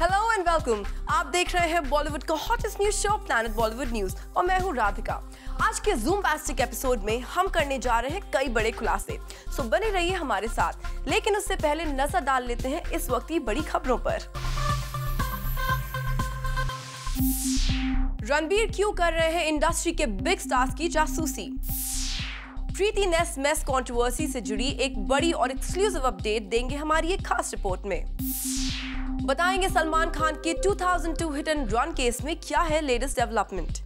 Hello and welcome. आप देख रहे हैं बॉलीवुड का hottest news show planet Bollywood news और मैं हूं राधिका। आज के ज़ूमबास्टिक एपिसोड में हम करने जा रहे हैं कई बड़े खुलासे, सो बने रहिए हमारे साथ। लेकिन उससे पहले नजर डाल लेते हैं इस वक्त की बड़ी खबरों पर। रणबीर क्यों कर रहे हैं इंडस्ट्री के बिग स्टार्स की जासूसी? प्रीति नेस मेस कंट्रोवर्सी से जुड़ी एक बड़ी और एक्सक्लूसिव अपडेट देंगे हमारी एक खास रिपोर्ट में। बताएंगे सलमान खान के 2002 हिट एंड रन केस में क्या है लेटेस्ट डेवलपमेंट,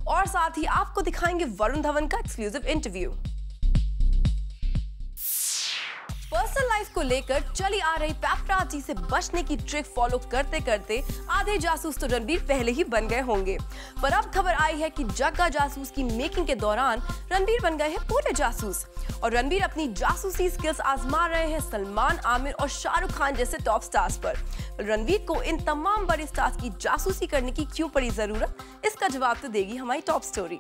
और साथ ही आपको दिखाएंगे वरुण धवन का एक्सक्लूसिव इंटरव्यू। पर्सनल लाइफ को लेकर चली आ रही पैपराजी से बचने की ट्रिक फॉलो करते करते आधे जासूस तो रणबीर पहले ही बन गए होंगे, पर अब खबर आई है कि जग्गा जासूस की मेकिंग के दौरान रणबीर बन गए हैं पूरे जासूस। और रणबीर अपनी जासूसी स्किल्स आजमा रहे हैं सलमान, आमिर और शाहरुख खान जैसे टॉप स्टार्स पर। रणबीर को इन तमाम बड़े स्टार्स की जासूसी करने की क्यों पड़ी जरूरत, इसका जवाब तो देगी हमारी top story.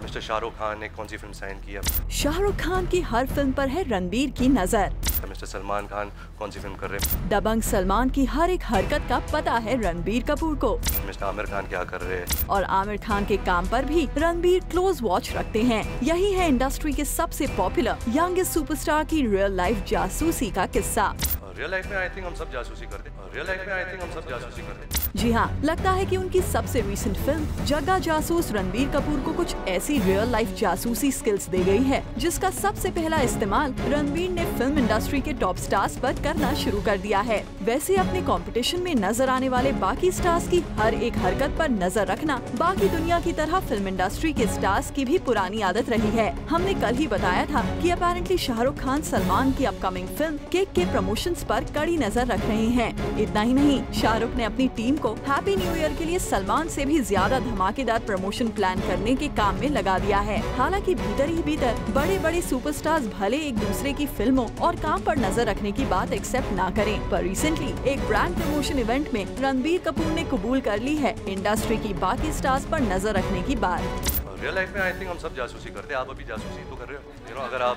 Mister Shahrukh Khan ने कौन सी फिल्म साइन की है? शाहरुख खान की हर फिल्म पर है रणबीर की नजर। मिस्टर सलमान खान कौन सी फिल्म कर रहे हैं? दबंग सलमान की हर एक हरकत का पता है रणबीर कपूर को। मिस्टर आमिर खान क्या कर रहे हैं? और आमिर खान के काम पर भी रणबीर क्लोज वॉच रखते हैं। यही है इंडस्ट्री के सबसे पॉपुलर यंगेस्ट सुपरस्टार की रियल लाइफ जासूसी का किस्सा। रियल लाइफ में आई थिंक हम सब जासूसी करते हैं। रियल लाइफ में आई थिंक हम सब जासूसी करते हैं। जी हाँ, लगता है कि उनकी सबसे रीसेंट फिल्म जग्गा जासूस रणबीर कपूर को कुछ ऐसी रियल लाइफ जासूसी स्किल्स दे गई है जिसका सबसे पहला इस्तेमाल रणबीर ने फिल्म इंडस्ट्री के टॉप स्टार्स पर करना शुरू कर दिया है। वैसे अपने कंपटीशन में नजर आने वाले बाकी स्टार्स की हर एक हरकत पर नजर रखना बाकी दुनिया की तरह फिल्म इंडस्ट्री के स्टार्स की भी पुरानी आदत रही है। हमने कल ही बताया था कि अपेरेंटली शाहरुख खान सलमान की अपकमिंग फिल्म केक के प्रमोशंस पर कड़ी नजर रख रहे हैं। इतना ही नहीं, शाहरुख ने अपनी टीम को हैप्पी न्यू ईयर के लिए सलमान से भी ज्यादा धमाकेदार प्रमोशन प्लान करने के काम में लगा दिया है। हालांकि भीतर ही भीतर बड़े बड़े सुपरस्टार्स भले एक दूसरे की फिल्मों और काम पर नजर रखने की बात एक्सेप्ट ना करें, पर रिसेंटली एक ब्रांड प्रमोशन इवेंट में रणबीर कपूर ने कबूल कर ली है इंडस्ट्री की बाकी स्टार्स पर नजर रखने की बात। रियल लाइफ में आई थिंक हम सब जासूसी करते हैं। आप अभी जासूसी तो कर रहे हो। यू नो, अगर आप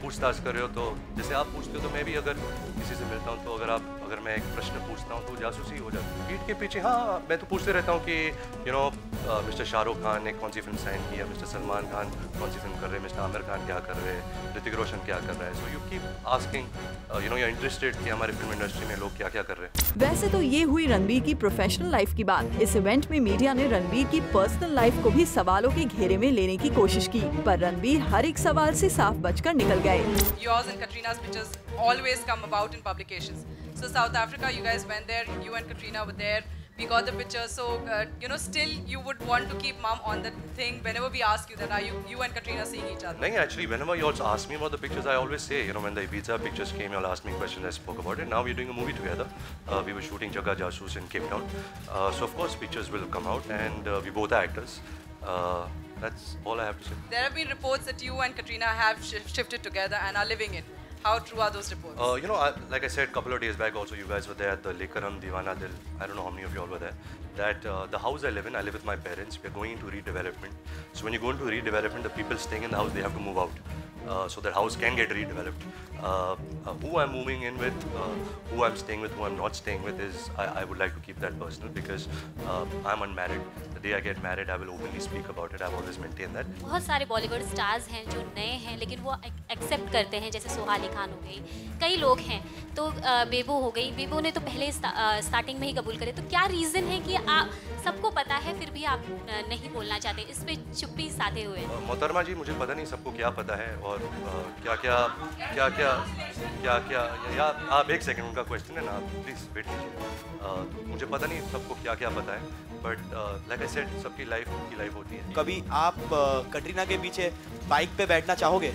पूछताछ कर रहे हो तो जैसे आप पूछते हो तो मैं भी अगर किसी से मिलता हूँ तो अगर मैं एक प्रश्न पूछता हूँ तो जासूसी हो जाती है। पीठ के पीछे हाँ मैं तो पूछते रहता हूँ कि you know mister Shahrukh Khan ने कौन सी फिल्म साइन की है, मिस्टर सलमान खान कौन सी फिल्म कर रहे हैं, मिस्टर आमिर खान क्या कर रहे हैं, ऋतिक रोशन क्या कर रहा है। So you keep asking, you know, you are interested कि हमारे फिल्म इंडस्ट्री में लोग क्या क्या कर रहे हैं। वैसे तो ये हुई रणबीर की प्रोफेशनल लाइफ की बात। इस इवेंट में मीडिया ने रणबीर की पर्सनल लाइफ को भी सवालों के घेरे में लेने की कोशिश की, पर रणबीर हर एक सवाल से साफ बचकर निकल गए। Yours and Katrina's pictures always come about in publications. So South Africa, you guys went there. You and Katrina were there. We got the pictures. So you know, still you would want to keep mom on that thing whenever we ask you that. Are you and Katrina seeing each other? No, actually, whenever you also ask me about the pictures, I always say, you know, when the Ibiza pictures came, you all asked me questions. I spoke about it. Now we're doing a movie together. We were shooting Jagga Jasoos in Cape Town. So of course, pictures will come out, and we both are actors. That's all I have to say. There have been reports that you and Katrina have shifted together and are living in. How true are those reports? You know, like I said a couple of days back also, you guys were there at the Lekaram Divana Dil. I don't know how many of you all were there. That the house I live with my parents. We are going into redevelopment. So when you go into redevelopment, the people staying in the house, they have to move out. So that house can get redeveloped. Who I'm moving in with, who I'm staying with, who I'm not staying with is, I would like to keep that personal because I'm unmarried. The day I get married, I will openly speak about it. I've always maintained that. बहुत सारे Bollywood stars हैं जो नए हैं लेकिन वो accept करते हैं, जैसे सोहाली खान हो गई, कई लोग हैं। तो बेबो हो गई, बेबो ने तो पहले स्टार्टिंग में ही कबूल करे। तो क्या रीज़न है कि आप सबको पता है फिर भी आप नहीं बोलना चाहते, इस पे चुप्पी साधे हुए? मोहतरमा जी, मुझे पता नहीं सबको क्या पता है और क्या या आप एक सेकंड, उनका क्वेश्चन है ना, प्लीज़ वेट कीजिए। मुझे पता नहीं सबको क्या क्या पता है, बट लाइक आई सेड, सबकी लाइफ होती है। कभी आप कटरीना के पीछे बाइक पे बैठना चाहोगे?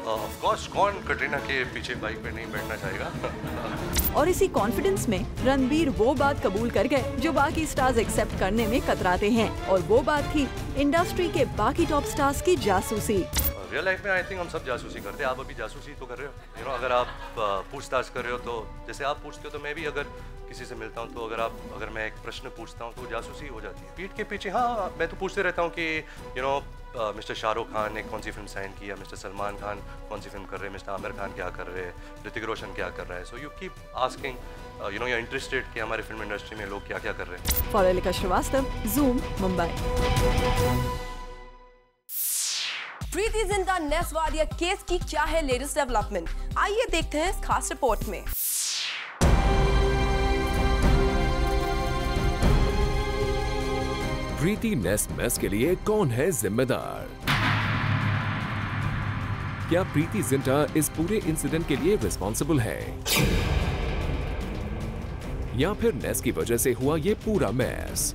ऑफ कोर्स, कौन कटरीना के पीछे बाइक पे नहीं बैठना चाहेगा। और इसी कॉन्फिडेंस में रणबीर वो बात कबूल कर गए जो बाकी स्टार्स एक्सेप्ट करने में कतराते हैं, और वो बात थी इंडस्ट्री के बाकी टॉप स्टार्स की जासूसी। रियल लाइफ में आई थिंक हम सब जासूसी करते हैं। आप अभी जासूसी तो कर रहे हो। यू नो, अगर आप पूछताछ कर रहे हो तो जैसे आप पूछते हो तो मैं भी अगर किसी से मिलता हूँ तो अगर मैं एक प्रश्न पूछता हूँ तो जासूसी हो जाती है। पीठ के पीछे हाँ मैं तो पूछते रहता हूँ कि you know mister Shahrukh Khan ने कौन सी फिल्म साइन की है, मिस्टर सलमान खान कौन सी फिल्म कर रहे हैं, मिस्टर आमिर खान क्या कर रहे हैं, ऋतिक रोशन क्या कर रहा है। So you keep asking, you know, you're interested कि हमारे फिल्म इंडस्ट्री में लोग क्या-क्या कर रहे हैं। For Elika Srivastava, Zoom, Mumbai. Preity Zinta Ness Wadia case की क्या है लेटेस्ट डेवलपमेंट, आइए देखते हैं इस खास रिपोर्ट में। प्रीति नेस मेस के लिए कौन है जिम्मेदार? क्या प्रीति जिंटा इस पूरे इंसिडेंट के लिए रिस्पॉन्सिबल है, या फिर नेस की वजह से हुआ ये पूरा मैस?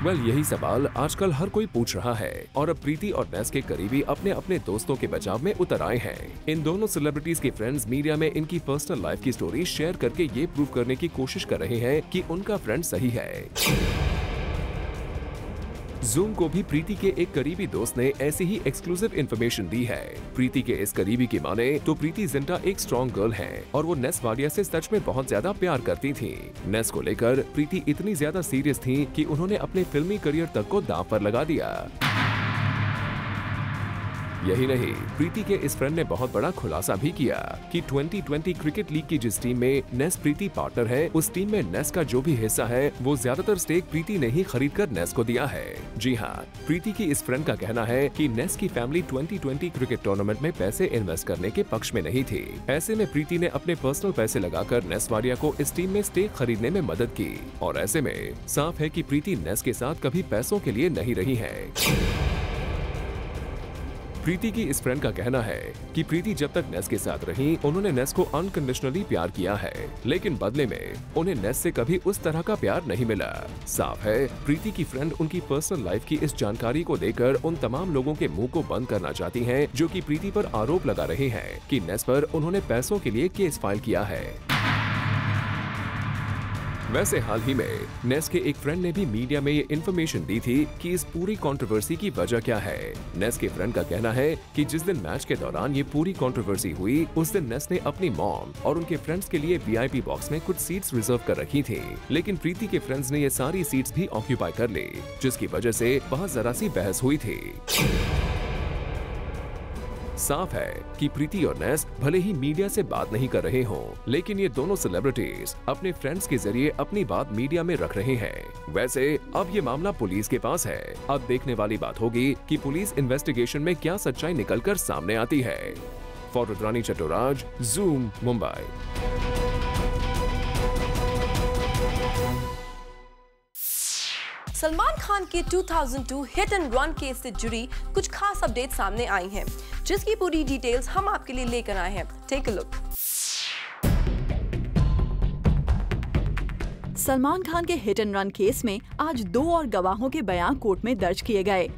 यही सवाल आजकल हर कोई पूछ रहा है और अब प्रीति और नेस के करीबी अपने अपने दोस्तों के बचाव में उतर आए हैं। इन दोनों सेलिब्रिटीज के फ्रेंड्स मीडिया में इनकी पर्सनल लाइफ की स्टोरी शेयर करके ये प्रूव करने की कोशिश कर रहे हैं कि उनका फ्रेंड सही है। ज़ूम को भी प्रीति के एक करीबी दोस्त ने ऐसी ही एक्सक्लूसिव इन्फॉर्मेशन दी है। प्रीति के इस करीबी की माने तो प्रीति जिंटा एक स्ट्रॉन्ग गर्ल है और वो नेस वाडिया से सच में बहुत ज्यादा प्यार करती थी। नेस को लेकर प्रीति इतनी ज्यादा सीरियस थी कि उन्होंने अपने फिल्मी करियर तक को दांव पर लगा दिया। यही नहीं, प्रीति के इस फ्रेंड ने बहुत बड़ा खुलासा भी किया कि 2020 क्रिकेट लीग की जिस टीम में नेस प्रीति पार्टनर है, उस टीम में नेस का जो भी हिस्सा है वो ज्यादातर स्टेक प्रीति ने ही खरीद कर नेस को दिया है। जी हाँ, प्रीति की इस फ्रेंड का कहना है कि नेस की फैमिली 2020 क्रिकेट टूर्नामेंट में पैसे इन्वेस्ट करने के पक्ष में नहीं थी। ऐसे में प्रीति ने अपने पर्सनल पैसे लगाकर नेस वाडिया को इस टीम में स्टेक खरीदने में मदद की और ऐसे में साफ है कि प्रीति नेस के साथ कभी पैसों के लिए नहीं रही है। प्रीति की इस फ्रेंड का कहना है कि प्रीति जब तक नेस के साथ रही, उन्होंने नेस को अनकंडीशनली प्यार किया है, लेकिन बदले में उन्हें नेस से कभी उस तरह का प्यार नहीं मिला। साफ है, प्रीति की फ्रेंड उनकी पर्सनल लाइफ की इस जानकारी को देकर उन तमाम लोगों के मुंह को बंद करना चाहती हैं, जो कि प्रीति पर आरोप लगा रहे हैं कि नेस पर उन्होंने पैसों के लिए केस फाइल किया है। वैसे हाल ही में नेस के एक फ्रेंड ने भी मीडिया में ये इन्फॉर्मेशन दी थी कि इस पूरी कंट्रोवर्सी की वजह क्या है। नेस के फ्रेंड का कहना है कि जिस दिन मैच के दौरान ये पूरी कंट्रोवर्सी हुई, उस दिन नेस ने अपनी मॉम और उनके फ्रेंड्स के लिए VIP बॉक्स में कुछ सीट्स रिजर्व कर रखी थी, लेकिन प्रीति के फ्रेंड्स ने ये सारी सीट्स भी ऑक्यूपाई कर ली, जिसकी वजह से वहाँ जरा सी बहस हुई थी। साफ है कि प्रीति और नेस भले ही मीडिया से बात नहीं कर रहे हों, लेकिन ये दोनों सेलिब्रिटीज अपने फ्रेंड्स के जरिए अपनी बात मीडिया में रख रहे हैं। वैसे अब ये मामला पुलिस के पास है। अब देखने वाली बात होगी कि पुलिस इन्वेस्टिगेशन में क्या सच्चाई निकलकर सामने आती है। For Rudrani Chattoraj, Zoom, Mumbai. सलमान खान के 2002 हिट एंड रन केस से जुड़ी कुछ खास अपडेट सामने आई हैं, जिसकी पूरी डिटेल्स हम आपके लिए लेकर आए हैं। Take a look. Salman Khan के हिट एंड रन केस में आज 2 और गवाहों के बयान कोर्ट में दर्ज किए गए।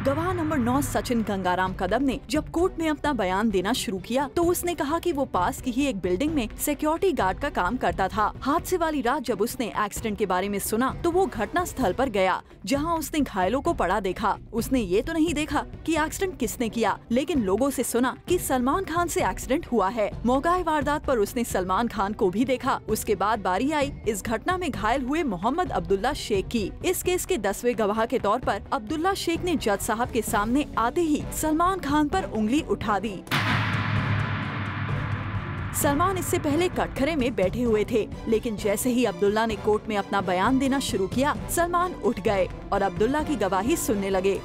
गवाह नंबर 9 सचिन गंगाराम कदम ने जब कोर्ट में अपना बयान देना शुरू किया तो उसने कहा कि वो पास की ही एक बिल्डिंग में सिक्योरिटी गार्ड का काम करता था। हादसे वाली रात जब उसने एक्सीडेंट के बारे में सुना तो वो घटना स्थल पर गया, जहां उसने घायलों को पड़ा देखा। उसने ये तो नहीं देखा कि एक्सीडेंट किसने किया, लेकिन लोगों से सुना कि सलमान खान से एक्सीडेंट हुआ है। मौकाए वारदात पर उसने सलमान खान को भी देखा। उसके बाद बारी आई इस घटना में घायल हुए मोहम्मद अब्दुल्ला शेख की। इस केस के 10वें गवाह के तौर पर अब्दुल्ला शेख ने जज साहब के सामने आते ही सलमान खान पर उंगली उठा दी। सलमान इससे पहले कटघरे में बैठे हुए थे, लेकिन जैसे ही अब्दुल्ला ने कोर्ट में अपना बयान देना शुरू किया, सलमान उठ गए और अब्दुल्ला की गवाही सुनने लगे।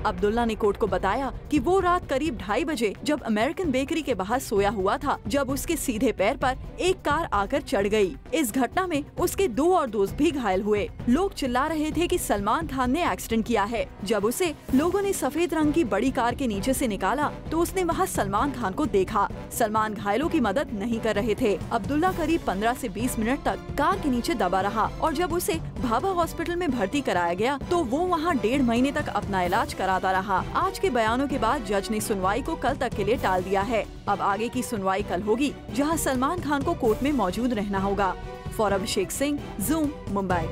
अब्दुल्ला ने कोर्ट को बताया कि वो रात करीब 2:30 बजे जब अमेरिकन बेकरी के बाहर सोया हुआ था, जब उसके सीधे पैर पर एक कार आकर चढ़ गई। इस घटना में उसके 2 और दोस्त भी घायल हुए। लोग चिल्ला रहे थे कि सलमान खान ने एक्सीडेंट किया है। जब उसे लोगों ने सफेद रंग की बड़ी कार के नीचे से निकाला तो उसने वहाँ सलमान खान को देखा। सलमान घायलों की मदद नहीं कर रहे थे। अब्दुल्ला करीब 15 से 20 मिनट तक कार के नीचे दबा रहा और जब उसे भाभा हॉस्पिटल में भर्ती कराया गया तो वो वहाँ 1.5 महीने तक अपना इलाज कराता रहा। आज के बयानों के बाद जज ने सुनवाई को कल तक के लिए टाल दिया है। अब आगे की सुनवाई कल होगी, जहां सलमान खान को कोर्ट में मौजूद रहना होगा। For Abhishek Singh, Zoom, Mumbai.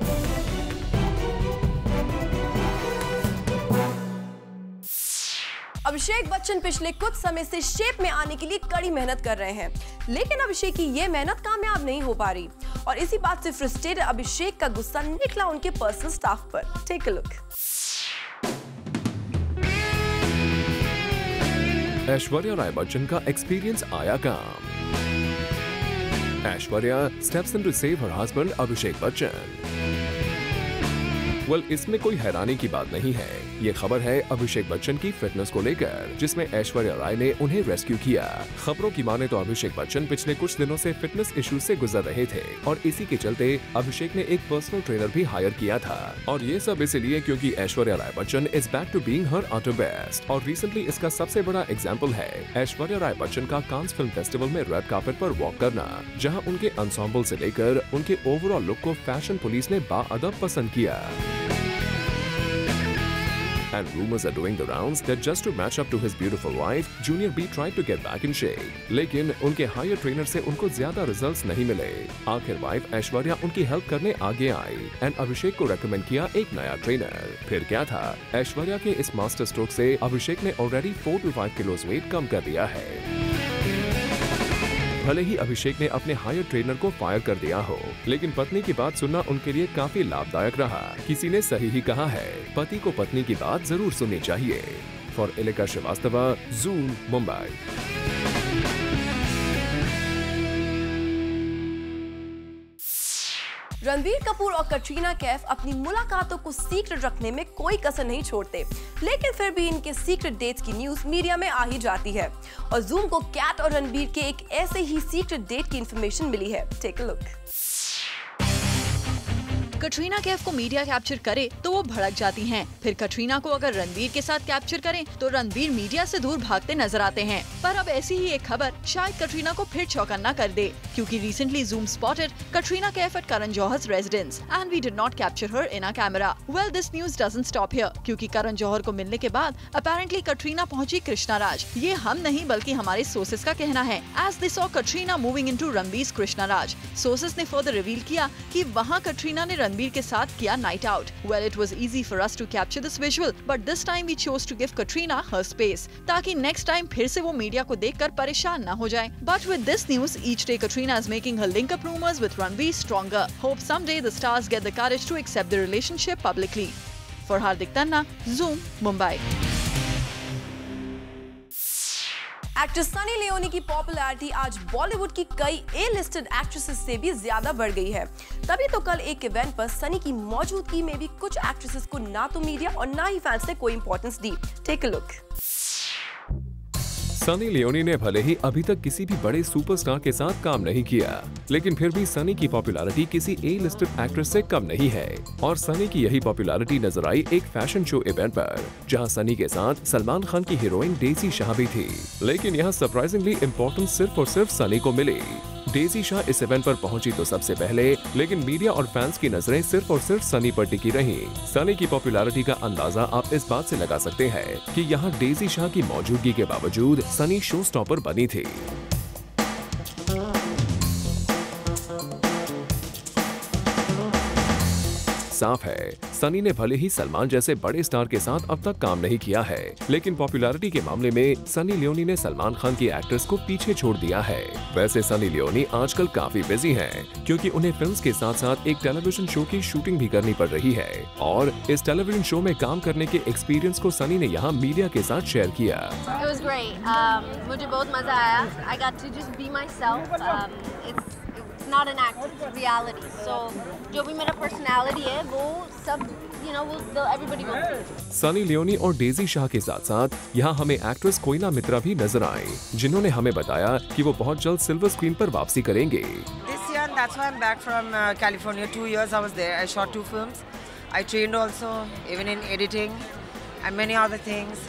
अभिषेक बच्चन पिछले कुछ समय से शेप में आने के लिए कड़ी मेहनत कर रहे हैं, लेकिन अभिषेक की ये मेहनत कामयाब नहीं हो पा रही और इसी बात से फ्रस्ट्रेटेड अभिषेक का गुस्सा निकला उनके पर्सनल स्टाफ पर। Take a look. Aishwarya Rai Bachchan का एक्सपीरियंस आया काम। Aishwarya steps in to save her husband Abhishek Bachchan. इसमें कोई हैरानी की बात नहीं है। ये खबर है अभिषेक बच्चन की फिटनेस को लेकर, जिसमें ऐश्वर्या राय ने उन्हें रेस्क्यू किया। खबरों की माने तो अभिषेक बच्चन पिछले कुछ दिनों से फिटनेस इश्यूज से गुजर रहे थे और इसी के चलते अभिषेक ने एक पर्सनल ट्रेनर भी हायर किया था। और ये सब इसलिए क्योंकि Aishwarya Rai Bachchan is back to being her utter best. और रिसेंटली इसका सबसे बड़ा एग्जाम्पल है ऐश्वर्या राय बच्चन का कांस फिल्म फेस्टिवल में रेड कार्पेट पर वॉक करना, जहाँ उनके एंसेंबल से लेकर उनके ओवरऑल लुक को फैशन पुलिस ने बाअदब पसंद किया। And rumors are doing the rounds that just to match up to his beautiful wife, Junior B tried to get back in shape. लेकिन उनके हायर ट्रेनर से उनको ज्यादा रिजल्ट्स नहीं मिले। आखिर वाइफ ऐश्वर्या उनकी हेल्प करने आगे आई एंड अभिषेक को रेकमेंड किया एक नया ट्रेनर। फिर क्या था, ऐश्वर्या के इस मास्टर स्ट्रोक से अभिषेक ने ऑलरेडी 4 to 5 किलोज वेट कम कर दिया है। भले ही अभिषेक ने अपने हायर ट्रेनर को फायर कर दिया हो, लेकिन पत्नी की बात सुनना उनके लिए काफी लाभदायक रहा। किसी ने सही ही कहा है, पति को पत्नी की बात जरूर सुननी चाहिए। For Ilika Srivastava, Zoom, Mumbai. रणबीर कपूर और कटरीना कैफ अपनी मुलाकातों को सीक्रेट रखने में कोई कसर नहीं छोड़ते, लेकिन फिर भी इनके सीक्रेट डेट्स की न्यूज मीडिया में आ ही जाती है। और ज़ूम को कैट और रणबीर के एक ऐसे ही सीक्रेट डेट की इंफॉर्मेशन मिली है। Take a look. Katrina Kaif को मीडिया कैप्चर करे तो वो भड़क जाती हैं। फिर कटरीना को अगर रणबीर के साथ कैप्चर करें तो रणबीर मीडिया से दूर भागते नजर आते हैं। पर अब ऐसी ही एक खबर शायद कटरीना को फिर चौकन्ना कर दे, क्योंकि recently Zoom spotted Katrina Kaif at Karan Johar's residence and we did not capture her in a camera. Well, this news doesn't stop here, क्योंकि करण जौहर को मिलने के बाद अपेरेंटली कटरीना पहुंची कृष्णा राज। ये हम नहीं बल्कि हमारे सोर्सेज का कहना है। As they saw Katrina moving into Ranbir's Krishna Raj, sources ने फर्दर रिवील किया कि वहाँ कटरीना ने रणबीर के साथ किया night out. Well, it was easy for us to capture this visual, but this time we chose to give Katrina her space, ताकि next time फिर से वो मीडिया को देखकर परेशान न हो जाए। But with this news, each day Katrina is making her link-up rumors with Ranbir stronger. Hope someday the stars get the courage to accept the relationship publicly. For Hardik Tanna, Zoom, Mumbai. Actress Sunny Leone की popularity आज बॉलीवुड की कई ए-लिस्टेड actresses से भी ज्यादा बढ़ गई है। तभी तो कल एक इवेंट पर सनी की मौजूदगी में भी कुछ एक्ट्रेसेस को ना तो मीडिया और ना ही फैंस ने कोई इंपॉर्टेंस दी। Take a look. Sunny Leone ने भले ही अभी तक किसी भी बड़े सुपरस्टार के साथ काम नहीं किया, लेकिन फिर भी सनी की पॉपुलैरिटी किसी ए-लिस्टेड एक्ट्रेस से कम नहीं है। और सनी की यही पॉपुलैरिटी नजर आई एक फैशन शो इवेंट पर, जहां सनी के साथ सलमान खान की हीरोइन डेजी शाह भी थी। लेकिन यहां सरप्राइजिंगली इम्पोर्टेंस सिर्फ और सिर्फ सनी को मिली। डेजी शाह इस इवेंट पर पहुंची तो सबसे पहले, लेकिन मीडिया और फैंस की नजरें सिर्फ और सिर्फ सनी पर टिकी रही। सनी की पॉपुलैरिटी का अंदाजा आप इस बात से लगा सकते हैं कि यहाँ डेजी शाह की मौजूदगी के बावजूद सनी शो स्टॉपर बनी थी। साफ है, सनी ने भले ही सलमान जैसे बड़े स्टार के साथ अब तक काम नहीं किया है, लेकिन पॉपुलैरिटी के मामले में सनी लियोनी ने सलमान खान की एक्ट्रेस को पीछे छोड़ दिया है। वैसे सनी लियोनी आजकल काफी बिजी हैं, क्योंकि उन्हें फिल्म्स के साथ साथ एक टेलीविजन शो की शूटिंग भी करनी पड़ रही है। और इस टेलीविजन शो में काम करने के एक्सपीरियंस को सनी ने यहाँ मीडिया के साथ शेयर किया। It was great. मुझे बहुत मजा आया। I got to just be myself. It's not an act, it's reality. So जो भी मेरा personality है वो सब everybody will see. Sunny Leone और डेजी शाह के साथ साथ यहाँ हमें एक्ट्रेस कोयना मित्रा भी नजर आई, जिन्होंने हमें बताया कि वो बहुत जल्द सिल्वर स्क्रीन पर वापसी करेंगे। This year, that's why I'm back from California. 2 years I was there. I shot 2 films. I trained also, even in editing and many other things.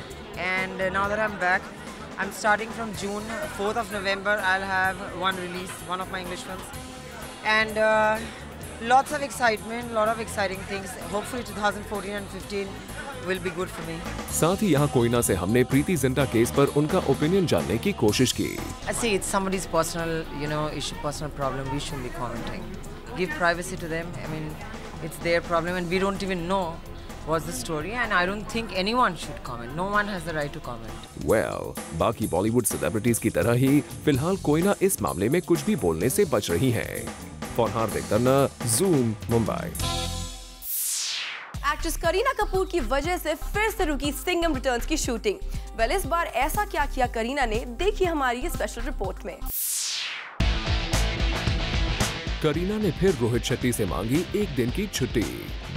And now that I'm back, I'm starting from June 4th of November. I'll have one release, one of my English films, and lots of excitement, lot of exciting things. Hopefully 2014 and 15 will be good for me. साथ ही यहाँ कोयना से हमने Preity Zinta case पर उनका opinion जानने की कोशिश की। I see it's somebody's personal, issue, personal problem. We shouldn't be commenting. Give privacy to them. I mean, it's their problem, and we don't even know what's the story. And I don't think anyone should comment. No one has the right to comment. Well, बाकी Bollywood celebrities की तरह ही फिलहाल कोयना इस मामले में कुछ भी बोलने से बच रही हैं। For Hardik Tanna, zoom, Mumbai. Actress Kareena Kapoor की वजह से फिर से रुकी सिंघम रिटर्न्स की शूटिंग। वेल इस बार ऐसा क्या किया करीना ने, देखिए हमारी स्पेशल रिपोर्ट में। करीना ने फिर रोहित शेट्टी से मांगी एक दिन की छुट्टी।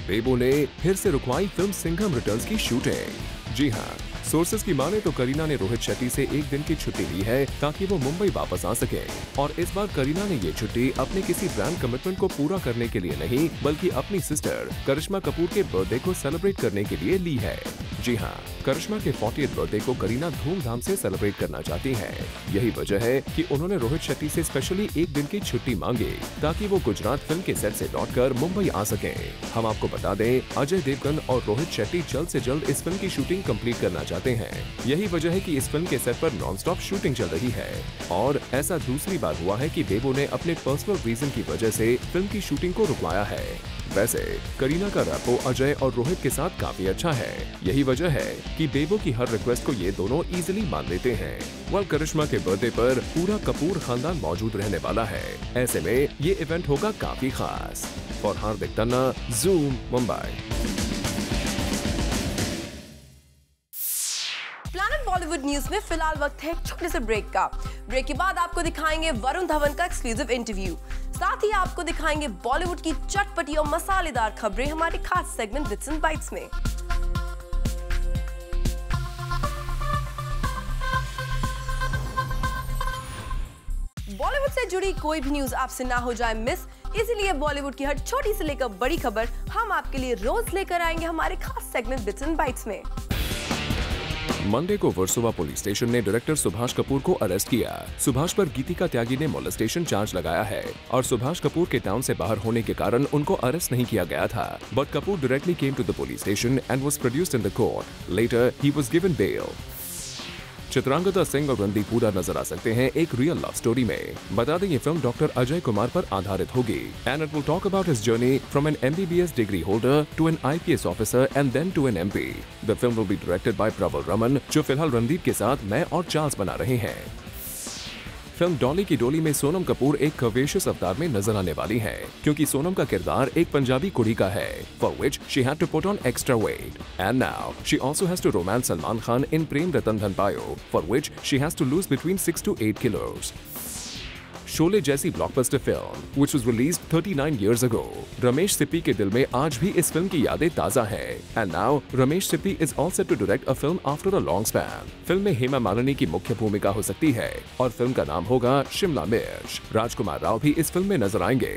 बेबो ने फिर से रुकवाई फिल्म सिंघम रिटर्न्स की शूटिंग। जी हाँ, सोर्सेज की माने तो करीना ने रोहित शेट्टी से एक दिन की छुट्टी ली है ताकि वो मुंबई वापस आ सके। और इस बार करीना ने ये छुट्टी अपने किसी ब्रांड कमिटमेंट को पूरा करने के लिए नहीं, बल्कि अपनी सिस्टर करिश्मा कपूर के बर्थडे को सेलिब्रेट करने के लिए ली है। जी हाँ, करिश्मा के 40th बर्थडे को करीना धूमधाम से सेलिब्रेट करना चाहती हैं। यही वजह है कि उन्होंने रोहित शेट्टी से स्पेशली एक दिन की छुट्टी मांगी ताकि वो गुजरात फिल्म के सेट से लौटकर मुंबई आ सकें। हम आपको बता दें, अजय देवगन और रोहित शेट्टी जल्द से जल्द इस फिल्म की शूटिंग कंप्लीट करना चाहते हैं। यही वजह है कि इस फिल्म के सेट पर नॉनस्टॉप शूटिंग चल रही है। और ऐसा दूसरी बार हुआ है कि बेबो ने अपने पर्सनल रीजन की वजह से फिल्म की शूटिंग को रुकवाया है। वैसे करीना का रैपो अजय और रोहित के साथ काफी अच्छा है। यही वजह है कि बेबो की हर रिक्वेस्ट को ये दोनों इजीली मान लेते हैं। वल करिश्मा के बर्थडे पर पूरा कपूर खानदान मौजूद रहने वाला है। ऐसे में ये इवेंट होगा काफी खास। For Hardik Tanna, zoom, Mumbai. Planet Bollywood news में फिलहाल वक्त है एक छोटे से ब्रेक का। ब्रेक के बाद आपको दिखाएंगे वरुण धवन का एक्सक्लूसिव इंटरव्यू। साथ ही आपको दिखाएंगे बॉलीवुड की चटपटी और मसालेदार खबरें हमारे खास सेगमेंट बिट्स एंड बाइट्स में। बॉलीवुड से जुड़ी कोई भी न्यूज आपसे ना हो जाए मिस, इसीलिए बॉलीवुड की हर छोटी से लेकर बड़ी खबर हम आपके लिए रोज लेकर आएंगे हमारे खास सेगमेंट बिट्स एंड बाइट्स में। मंडे को वर्सोवा पुलिस स्टेशन ने डायरेक्टर सुभाष कपूर को अरेस्ट किया। सुभाष पर गीतिका त्यागी ने मोलेस्टेशन चार्ज लगाया है और सुभाष कपूर के टाउन से बाहर होने के कारण उनको अरेस्ट नहीं किया गया था। But Kapoor directly came to the police station and was produced in the court. Later he was given bail. Chitrangada Singh और रणदीप हुड्डा नजर आ सकते हैं एक रियल लव स्टोरी में। बता दें, ये फिल्म डॉक्टर अजय कुमार पर आधारित होगी and it will talk about his journey from an MBBS degree holder to an IPS officer and then to an MP। The film will be directed by Praval Raman, जो फिलहाल रणदीप के साथ मैं और चार्ल्स बना रहे हैं। फिल्म डॉली की डोली में सोनम कपूर एक कर्वेशियस अवतार में नजर आने वाली है, क्योंकि सोनम का किरदार एक पंजाबी कुड़ी का है, for which she had to put on extra weight. And now she also has to romance Salman Khan in Prem Ratan Dhan Payo, for which she has to lose between 6 to 8 kilos। Sholay जैसी blockbuster film which was released 39 years ago, Ramesh Sippy के दिल में आज भी इस film की यादें ताजा हैं। And now Ramesh Sippy is all set to direct a film after a long span। Film में हेमा मालिनी की मुख्य भूमिका हो सकती है और फिल्म का नाम होगा शिमला मिर्च। राजकुमार राव भी इस फिल्म में नजर आएंगे।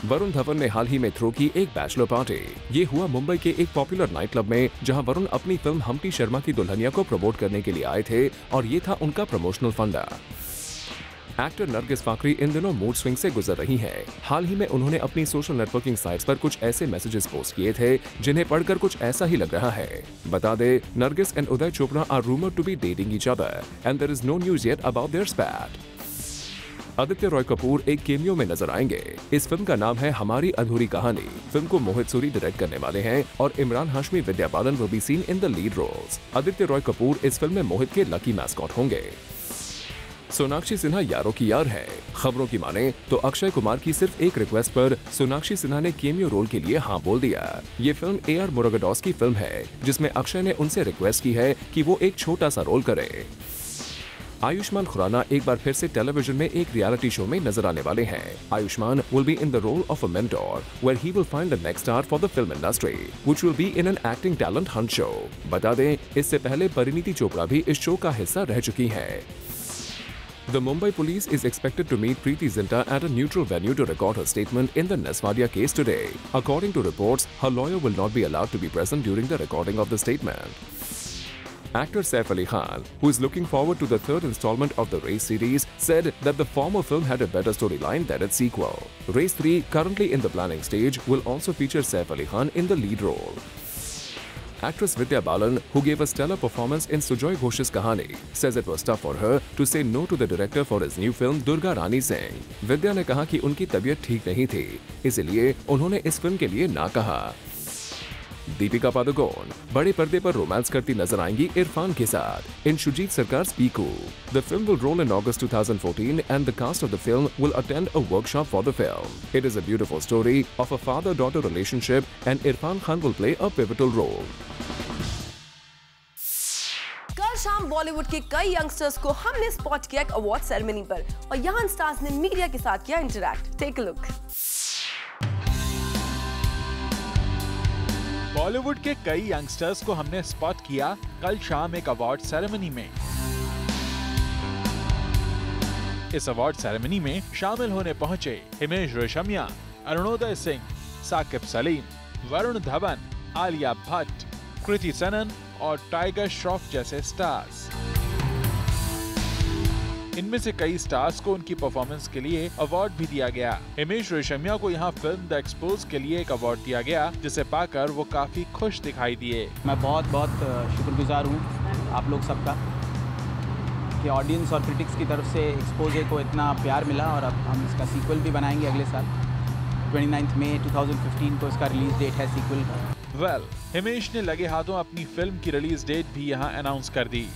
वरुण धवन ने हाल ही में थ्रो की एक बैचलर पार्टी। ये हुआ मुंबई के एक पॉपुलर नाइट क्लब में, जहां वरुण अपनी फिल्म हम्टी शर्मा की दुल्हनिया को प्रमोट करने के लिए आए थे और ये था उनका प्रमोशनल फंडा। एक्टर नरगिस फाकरी इन दिनों मूड स्विंग से गुजर रही हैं। हाल ही में उन्होंने अपनी सोशल नेटवर्किंग साइट्स पर कुछ ऐसे मैसेजेस पोस्ट किए थे जिन्हें पढ़कर कुछ ऐसा ही लग रहा है। बता दे, Nargis and Uday Chopra are rumoured to be dating each other and there is no news yet about their spat. Aditya Roy Kapoor एक केमियो में नजर आएंगे। इस फिल्म का नाम है हमारी अधूरी कहानी। फिल्म को मोहित सूरी डायरेक्ट करने वाले हैं और Imran Hashmi, Vidya Balan will be seen in the lead roles. Aditya Roy Kapoor इस फिल्म में मोहित के लकी मैस्कॉट होंगे। सोनाक्षी सिन्हा यारों की यार है। खबरों की माने तो अक्षय कुमार की सिर्फ एक रिक्वेस्ट पर सोनाक्षी सिन्हा ने केमियो रोल के लिए हाँ बोल दिया। ये फिल्म AR मुरुगदॉस की फिल्म है, जिसमें अक्षय ने उनसे रिक्वेस्ट की है कि वो एक छोटा सा रोल करे। आयुष्मान खुराना एक बार फिर से टेलीविजन में एक रियलिटी शो में नजर आने वाले हैं। Ayushmann will be in the role of a mentor where he will find the next star for the film industry which will be in an acting talent hunt show. बता दें, इससे पहले परिणीति चोपड़ा भी इस शो का हिस्सा रह चुकी हैं। The Mumbai police is expected to meet Preeti Zinta at a neutral venue to record her statement in the Neswadia case today. According to reports, her lawyer will not be allowed to be present during the recording of the statement. Actor Saif Ali Khan, who is looking forward to the third installment of the Race series, said that the former film had a better storyline than its sequel. Race 3, currently in the planning stage, will also feature Saif Ali Khan in the lead role. Actress Vidya Balan, who gave a stellar performance in Sujoy Ghosh's Kahani, says it was tough for her to say no to the director for his new film Durga Rani Singh. Vidya ने कहा कि उनकी तबीयत ठीक नहीं थी, इसलिए उन्होंने इस फिल्म के लिए ना कहा। दीपिका पादुकोण बड़े पर्दे पर रोमांस करती नजर आएंगी इरफान के साथ इन Sujit सरकार's Piku. The film will roll in August 2014 and the cast of the film will attend a workshop for the film. It is a beautiful story of a father-daughter relationship and Irfan Khan will play a pivotal role. Bollywood के कई youngsters को हमने spot किया एक award ceremony पर और यहाँ stars ने मीडिया के साथ किया interact. Take a look. Bollywood के कई यंगस्टर्स को हमने स्पॉट किया कल शाम एक अवार्ड सेरेमनी में। इस अवार्ड सेरेमनी में शामिल होने पहुंचे हिमेश रेशमिया, अरुणोदय सिंह, साकिब सलीम, वरुण धवन, आलिया भट्ट, कृति सनन और टाइगर श्रॉफ जैसे स्टार्स। इनमें से कई स्टार्स को उनकी परफॉर्मेंस के लिए अवार्ड भी दिया गया। हिमेश रेशमिया को यहाँ फिल्म द एक्सपोज के लिए एक अवार्ड दिया गया, जिसे पाकर वो काफी खुश दिखाई दिए। मैं बहुत शुक्रगुजार हूँ आप लोग सबका कि ऑडियंस और क्रिटिक्स की तरफ से एक्सपोजे को इतना प्यार मिला और अब हम इसका सीक्वल भी बनाएंगे अगले साल। 29 मई 2015 को इसका रिलीज डेट है सीक्वल का। हिमेश ने लगे हाथों अपनी फिल्म की रिलीज डेट भी यहाँ अनाउंस कर दी।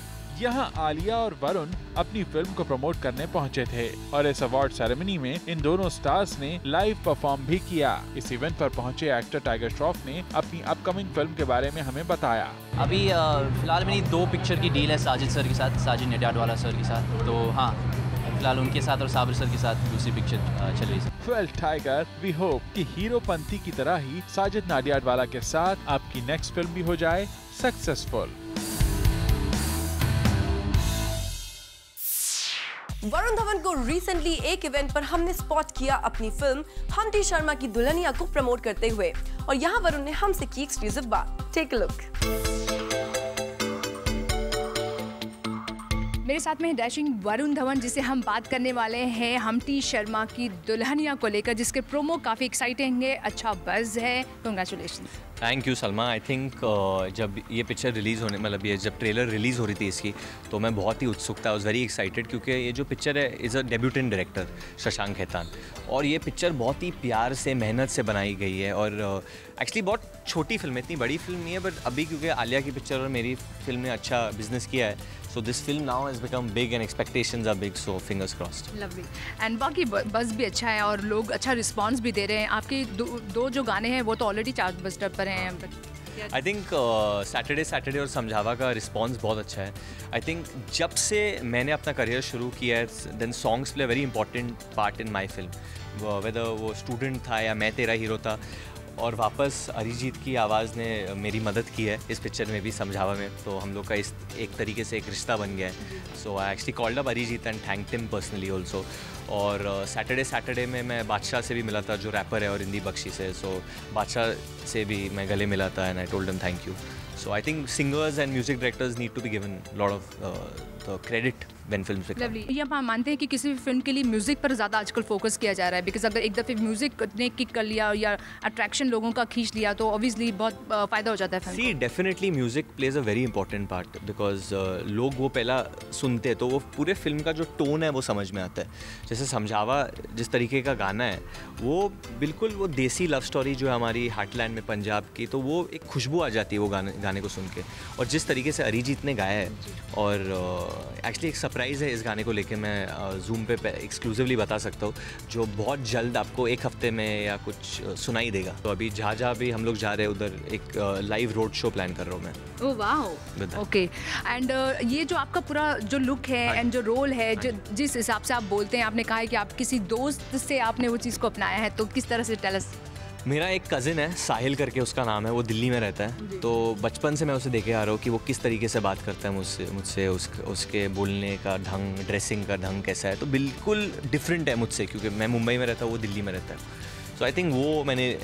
यहाँ आलिया और वरुण अपनी फिल्म को प्रमोट करने पहुँचे थे और इस अवार्ड सेरेमनी में इन दोनों स्टार्स ने लाइव परफॉर्म भी किया। इस इवेंट पर पहुँचे एक्टर टाइगर श्रॉफ ने अपनी अपकमिंग फिल्म के बारे में हमें बताया। अभी फिलहाल मेरी 2 पिक्चर की डील है साजिद सर के साथ, साजिद नडियाडवाला सर के साथ। तो हाँ, फिलहाल उनके साथ और साबिर सर के साथ दूसरी पिक्चर चल रही है। वेल टाइगर, वी होप कि हीरोपंती की तरह ही साजिद नाडियाडवाला के साथ आपकी नेक्स्ट फिल्म भी हो जाए सक्सेसफुल। वरुण धवन को रिसेंटली एक इवेंट पर हमने स्पॉट किया अपनी फिल्म हम्टी शर्मा की दुल्हनिया को प्रमोट करते हुए और यहाँ वरुण ने हमसे की एक्सक्लूसिव बात। Take a look. मेरे साथ में डैशिंग वरुण धवन, जिसे हम बात करने वाले हैं हम्टी शर्मा की दुल्हनिया को लेकर, जिसके प्रोमो काफ़ी एक्साइटिंग है, अच्छा बज़ है। Congratulation. Thank you Salma. I think जब ये पिक्चर रिलीज़ होने मतलब ये जब ट्रेलर रिलीज़ हो रही थी इसकी, तो मैं बहुत ही उत्सुक था, आई वाज वेरी एक्साइटेड, क्योंकि ये जो पिक्चर है is a debutant director Shashank Khaitan, और ये पिक्चर बहुत ही प्यार से मेहनत से बनाई गई है। और एक्चुअली बहुत छोटी फिल्म है, इतनी बड़ी फिल्म नहीं है, बट अभी क्योंकि आलिया की पिक्चर और मेरी फिल्म ने अच्छा बिजनेस किया है, so this film now has become big and expectations are big, so fingers crossed. Lovely. And बाकी बस भी अच्छा है और लोग अच्छा रिस्पांस भी दे रहे हैं। आपके दो जो गाने हैं वो तो ऑलरेडी चार्ट बस्टर पर हैं। आई थिंक सैटरडे और समझावा का रिस्पांस बहुत अच्छा है। आई थिंक जब से मैंने अपना करियर शुरू किया है, then songs play very important part in my film, whether वो स्टूडेंट था या मैं तेरा हीरो था। और वापस अरिजीत की आवाज़ ने मेरी मदद की है इस पिक्चर में भी, समझावा में, तो हम लोग का इस एक तरीके से एक रिश्ता बन गया है। So I actually called up Arijit and thanked him personally also. और सैटरडे में मैं बादशाह से भी मिला था, जो रैपर है, और इंदी बख्शी से। सो बादशाह से भी मैं गले मिला था and I told him thank you. So I think singers and music directors need to be given a lot of the credit when films become. Lovely. ये आप मानते हैं कि किसी भी फिल्म के लिए म्यूजिक पर ज़्यादा आजकल फोकस किया जा रहा है, बिकॉज अगर एक दफ़े म्यूजिक ने किक कर लिया या अट्रैक्शन लोगों का खींच लिया तो ऑब्वियसली बहुत फ़ायदा हो जाता है film. See, definitely music plays a very important part because लोग वो पहला सुनते हैं तो वो पूरे फिल्म का जो टोन है वो समझ में आता है। जैसे समझावा जिस तरीके का गाना है वो बिल्कुल वो देसी लव स्टोरी जो है हमारी हार्टलैंड में पंजाब की, तो वो एक खुशबू आ जाती है वो गाने को सुन के। और जिस तरीके से अरिजीत ने गाया है, और एक्चुअली एक सरप्राइज़ है इस गाने को लेके, मैं जूम पे एक्सक्लूसिवली बता सकता हूँ, जो बहुत जल्द आपको एक हफ्ते में या कुछ सुनाई देगा। तो अभी जहाँ भी हम लोग जा रहे हैं उधर एक लाइव रोड शो प्लान कर रहा हूँ मैं। ओह वाह, ओके। एंड ये जो आपका पूरा जो लुक है एंड जो रोल है, जो जिस हिसाब से आप बोलते हैं, आपने कहा है कि आप किसी दोस्त से आपने वो चीज़ को अपनाया है, तो किस तरह से टेल अस। मेरा एक कज़िन है, साहिल करके उसका नाम है, वो दिल्ली में रहता है, तो बचपन से मैं उसे देखे आ रहा हूँ कि वो किस तरीके से बात करता है मुझसे उसके बोलने का ढंग, ड्रेसिंग का ढंग कैसा है, तो बिल्कुल डिफरेंट है मुझसे, क्योंकि मैं मुंबई में रहता हूँ, वो दिल्ली में रहता है। सो आई थिंक वो मैंने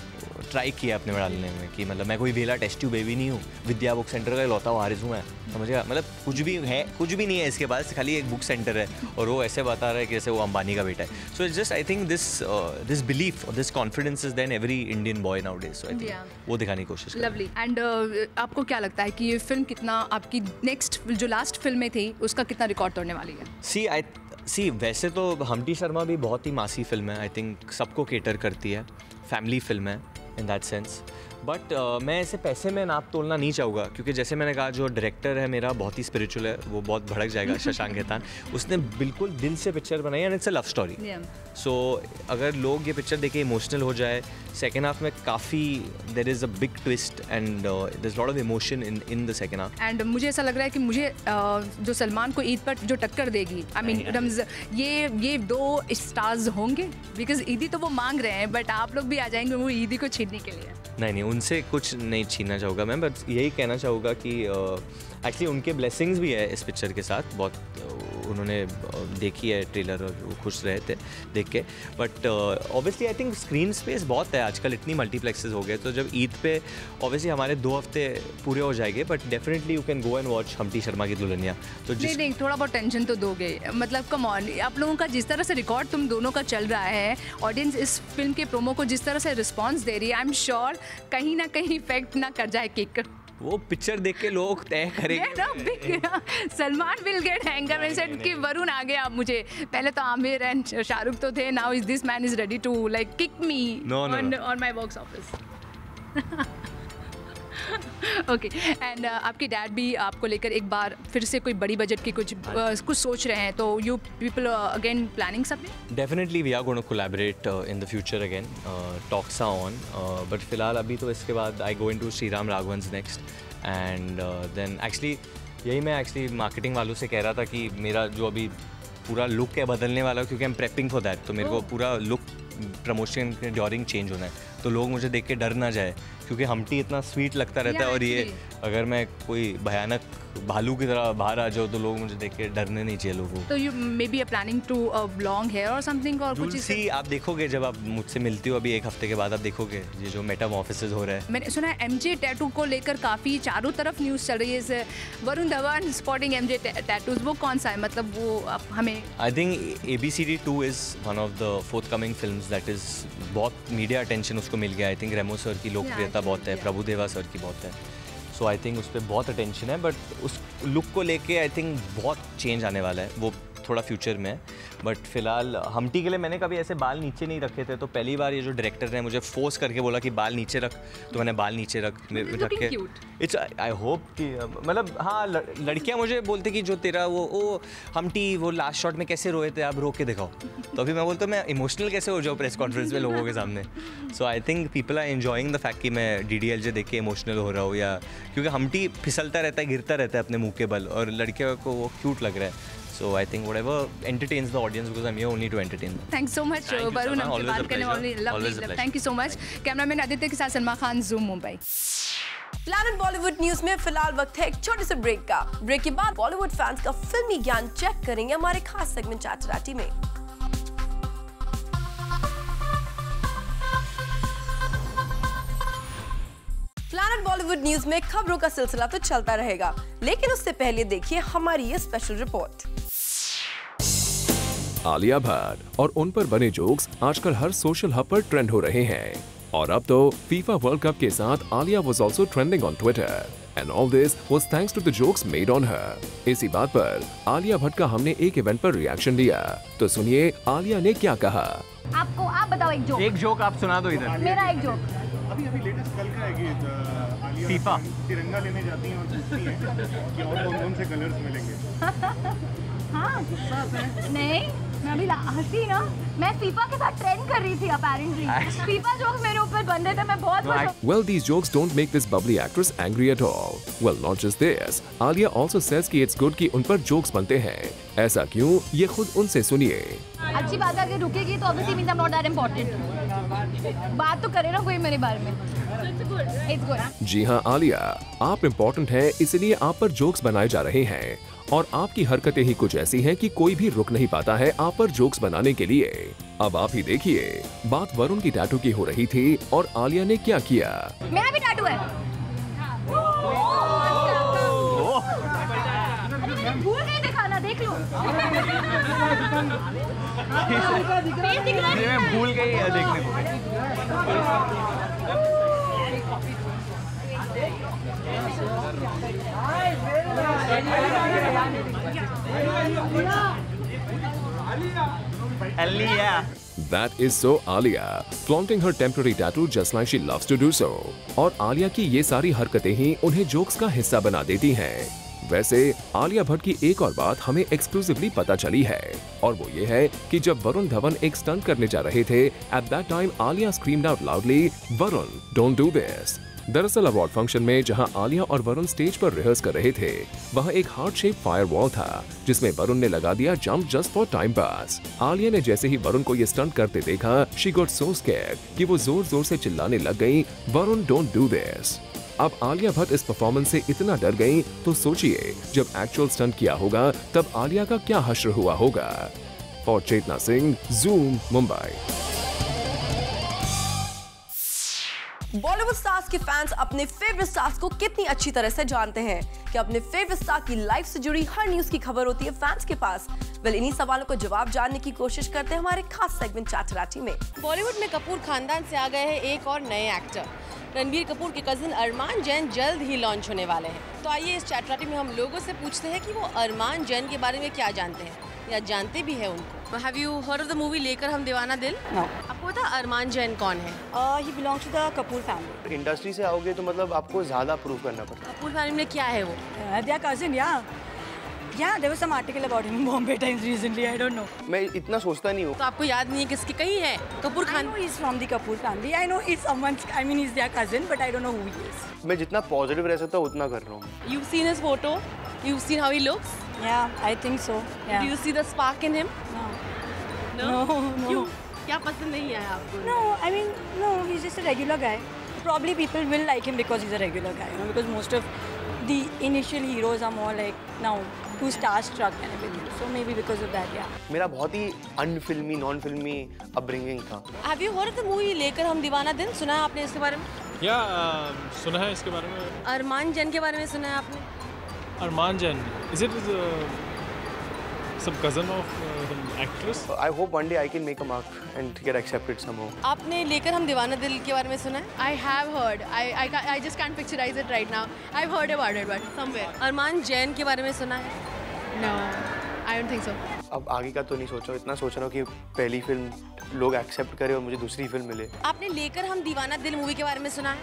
ट्राई किया अपने में डालने में कि मतलब मैं कोई वेला टेस्ट ट्यूब बेबी नहीं हूँ, विद्या बुक सेंटर का लौता वारिस हूँ मैं, समझेगा, मतलब कुछ भी नहीं है इसके पास, खाली एक बुक सेंटर है और वो ऐसे बता रहा है कि जैसे वो अंबानी का बेटा है। So it's just I think this belief और this confidence is then every Indian boy nowadays. So I think वो दिखाने की कोशिश करें। लवली। एंड आपको क्या लगता है कि ये फिल्म कितना आपकी नेक्स्ट जो लास्ट फिल्म में थी उसका कितना रिकॉर्ड तोड़ने वाली है? सी वैसे तो हम्टी शर्मा भी बहुत ही मासी फिल्म है, आई थिंक सबको केटर करती है, फैमिली फिल्म है इन दैट सेंस, बट मैं ऐसे पैसे में नाप तोलना नहीं चाहूँगा, क्योंकि जैसे मैंने कहा जो डायरेक्टर है मेरा बहुत ही स्पिरिचुअल है, वो बहुत भड़क जाएगा, शशांक खेतान, उसने बिल्कुल दिल से पिक्चर बनाई and it's a love story. So अगर लोग ये पिक्चर देखे इमोशनल हो जाए सेकेंड हाफ में काफ़ी देर is a big twist and there is lot of emotion in the second half. And मुझे ऐसा लग रहा है कि मुझे जो सलमान को ईद पर जो टक्कर देगी, आई मीन ये 2 स्टार्स होंगे, बिकॉज ईदी तो वो मांग रहे हैं, बट आप लोग भी आ जाएंगे वो ईदी को छीनने के लिए। नहीं, उनसे कुछ नहीं छीनना चाहूँगा मैं, बस यही कहना चाहूँगा कि एक्चुअली उनके ब्लेसिंग्स भी है इस पिक्चर के साथ। बहुत उन्होंने देखी है ट्रेलर और वो खुश रहे थे देख के, but obviously I think screen space बहुत है आजकल, इतनी मल्टीप्लेक्सेस हो गए, तो जब ईद पे ऑब्वियसली हमारे 2 हफ्ते पूरे हो जाएंगे, but definitely you can go and watch Humpty Sharma की दुल्हनिया। तो नहीं, थोड़ा बहुत टेंशन तो दोगे, मतलब कम ऑन, आप लोगों का जिस तरह से रिकॉर्ड तुम दोनों का चल रहा है, ऑडियंस इस फिल्म के प्रोमो को जिस तरह से रिस्पॉन्स दे रही है, आई एम श्योर कहीं ना कहीं इफेक्ट ना कर जाए किक। वो पिक्चर देख के लोग तय करेंगे। Salman will get hanger when said कि वरुण आ गया, अब मुझे पहले तो आमिर एंड शाहरुख तो थे, now is this man is ready to like kick me on my box office. Okay, and आपके डैड भी आपको लेकर एक बार फिर से कोई बड़ी बजट की कुछ सोच रहे हैं, तो you people again planning something? Definitely we are going to collaborate in the future again, talks are on, but फिलहाल अभी तो इसके बाद I go into Shriram Raghavan's next, and then actually यही मैं एक्चुअली मार्केटिंग वालों से कह रहा था कि मेरा जो अभी पूरा लुक है बदलने वाला, क्योंकि I am prepping for that, तो मेरे को पूरा लुक प्रमोशन के ड्यूरिंग चेंज होना है, तो लोग मुझे देख के डर ना जाए, क्योंकि हमटी इतना स्वीट लगता रहता है, और ये अगर मैं कोई भयानक भालू की तरह बाहर आ जाओ तो लोग मुझे देख के डरने नहीं चाहिए लोगों को। तो you may be planning to long hair और समथिंग, और कुछ सी आप देखोगे जब आप मुझसे मिलती हो अभी 1 हफ्ते के बाद, आप देखोगे ये जो मेटामॉर्फोसिस हो रहा है। मैंने सुना है एमजे टैटू को लेकर काफ़ी चारों तरफ न्यूज़ चल रही है, Varun Dhawan spotting MJ tattoos, वो कौन सा है, मतलब वो आप हमें? I think ABCD 2 is one of the forthcoming films that is बहुत मीडिया अटेंशन उसको मिल गया। आई थिंक रेमो सर की लोकप्रियता बहुत है, प्रभुदेवा सर की बहुत है, सो आई थिंक उस पर बहुत अटेंशन है, बट उस लुक को लेके आई थिंक बहुत चेंज आने वाला है, वो थोड़ा फ्यूचर में है। बट फिलहाल हमटी के लिए मैंने कभी ऐसे बाल नीचे नहीं रखे थे, तो पहली बार ये जो डायरेक्टर ने मुझे फोर्स करके बोला कि बाल नीचे रख, तो मैंने बाल नीचे रख के इट्स आई होप कि मतलब हाँ, लड़कियां मुझे बोलते कि जो तेरा वो हमटी वो लास्ट शॉट में कैसे रोए थे, आप रो के दिखाओ, तो अभी मैं बोलता हूँ मैं इमोशनल कैसे हो जाऊँ प्रेस कॉन्फ्रेंस में लोगों के सामने। So I think people are enjoying the fact कि मैं DDLJ देख के इमोशनल हो रहा हूँ, या क्योंकि हमटी फिसलता रहता है, गिरता रहता है अपने मुँह के बल, और लड़कियों को वो क्यूट लग रहा है। So I think whatever entertains the audience, because I'm here only to entertain them. Thanks so much, Varun. हमसे बात करने वाली lovely. Thank you so much. Cameraman Aditya के साथ Salma Khan, Zoom Mumbai. Planet Bollywood news में फिलहाल वक्त है एक छोटे से ब्रेक का। ब्रेक के बाद बॉलीवुड फैंस का फिल्मी ज्ञान चेक करेंगे हमारे खास सेगमेंट चाचराटी में। प्लैनेट बॉलीवुड न्यूज में खबरों का सिलसिला तो चलता रहेगा, लेकिन उससे पहले देखिए हमारी ये स्पेशल रिपोर्ट। आलिया भट्ट और उन पर बने जोक्स आजकल हर सोशल हब पर ट्रेंड हो रहे हैं, और अब तो फीफा वर्ल्ड कप के साथ Alia was also trending on Twitter, and all this was thanks to the jokes made on her. इसी बात पर आलिया भट्ट का हमने एक इवेंट पर रिएक्शन लिया, तो सुनिए आलिया ने क्या कहा। आप बताओ एक जोक। एक जोक आप सुना दो इधर। मेरा एक जोक। अभी लेटेस्ट कल का है कि आलिया फीफा तिरंगा लेने जाती हैं और पूछती हैं कि और कौन-कौन से कलर्स मिलेंगे। हाँ, नहीं, मैं अभी हंसी ना, मैं फीफा के साथ ट्रेंड कर रही थी apparently. फीफा जोक्स मेरे ऊपर बन रहे थे, मैं बहुत खुश। Well, these jokes don't make this bubbly actress angry at all. Well, not just this. Alia also says कि it's good कि उन पर जोक्स बनते हैं। ऐसा क्यों? ये खुद उनसे सुनिए। अच्छी बात है, अगर रुकेगी तो obviously means I'm not that important. बात तो करे ना कोई मेरे बारे में। It's good. जी हाँ आलिया, आप इम्पोर्टेंट हैं, इसलिए आप पर जोक्स बनाए जा रहे हैं, और आपकी हरकतें ही कुछ ऐसी हैं कि कोई भी रुक नहीं पाता है आप पर जोक्स बनाने के लिए। अब आप ही देखिए, बात वरुण की टैटू की हो रही थी और आलिया ने क्या किया। मेरा भी टैटू है। भूल गई दिखाना, देख लो। मैं भूल गई देखने को। That is so Alia, flaunting her temporary tattoo just like she loves to do so. और आलिया की ये सारी हरकतें ही उन्हें जोक्स का हिस्सा बना देती हैं। वैसे आलिया भट्ट की एक और बात हमें एक्सक्लूसिवली पता चली है और वो ये है कि जब वरुण धवन एक स्टंट करने जा रहे थे, at that time Alia screamed out loudly, Varun don't do this. दरअसल अवार्ड फंक्शन में जहां आलिया और वरुण स्टेज पर रिहर्स कर रहे थे, वहां एक हार्ट शेप फायर वॉल था जिसमें वरुण ने लगा दिया jump just for time pass. Alia ने जैसे ही वरुण को ये स्टंट करते देखा, शी गॉट सो स्कैर्ड कि वो जोर जोर से चिल्लाने लग गई, वरुण डोंट डू दिस। अब आलिया भट्ट इस परफॉर्मेंस से इतना डर गई तो सोचिए जब एक्चुअल स्टंट किया होगा तब आलिया का क्या हश्र हुआ होगा। For Chetna Singh, Zoom, Mumbai. Bollywood stars के फैंस अपने फेवरेट स्टार्स को कितनी अच्छी तरह से जानते हैं कि अपने फेवरेट स्टार की लाइफ से जुड़ी हर न्यूज की खबर होती है फैंस के पास। वेल, इन्हीं सवालों को जवाब जानने की कोशिश करते हैं हमारे खास सेगमेंट चैटराटी में। बॉलीवुड में कपूर खानदान से आ गए हैं एक और नए एक्टर। रणबीर कपूर के कजिन अरमान जैन जल्द ही लॉन्च होने वाले हैं। तो आइए इस चैटराटी में हम लोगों से पूछते हैं कि वो अरमान जैन के बारे में क्या जानते हैं या जानते भी हैं उनको। Have you heard of the movie लेकर हम दीवाना दिल? No. आपको पता अरमान जैन कौन है? He belongs to the Kapoor family. Industry से आओगे तो मतलब आपको ज़्यादा प्रूव करना पड़ता है। कपूर फैमिली में क्या है वो? Their cousin, yeah, there was some article about him in Bombay Times recently. I don't know. मैं इतना सोचता नहीं हूँ। तो आपको याद नहीं है किसकी कहीं है? Kapoor Khan. I know he's from the Kapoor family. I know he's someone's. I mean, he's their cousin, but I don't know who he is. मैं जितना पॉजिटिव रह सकता हूँ उतना कर रहा हूँ। You've seen his photo. You've seen how he looks. Yeah, I think so. Yeah. Do you see the spark in him? No. No. No. क्यों? क्या पसंद नहीं आया आपको? No, I mean, no. He's just a regular guy. Probably people will like him because he's a regular guy. Because most of the initial heroes are more like now too starstruck and everything. So maybe because of that, yeah. मेरा बहुत ही अनफिल्मी, non फिल्मी upbringing था। Have you heard of the movie लेकर हम दीवाना दिल? सुना है आपने इसके बारे में? सुना है इसके बारे में। अरमान जैन के बारे में सुना है आपने? अरमान Jain, is it some cousin of actress? I hope one day I can make a mark and get accepted somehow. आपने लेकर हम दीवाना दिल के बारे में सुना है? I have heard. I just can't picturize it right now. I've heard about it, but somewhere. अरमान जैन के बारे में सुना है? No, I don't think so. अब आगे का तो नहीं सोचा, इतना सोच रहा हूँ कि पहली फिल्म लोग एक्सेप्ट करें और मुझे दूसरी फिल्म मिले। आपने लेकर हम दीवाना दिल मूवी के बारे में सुना है?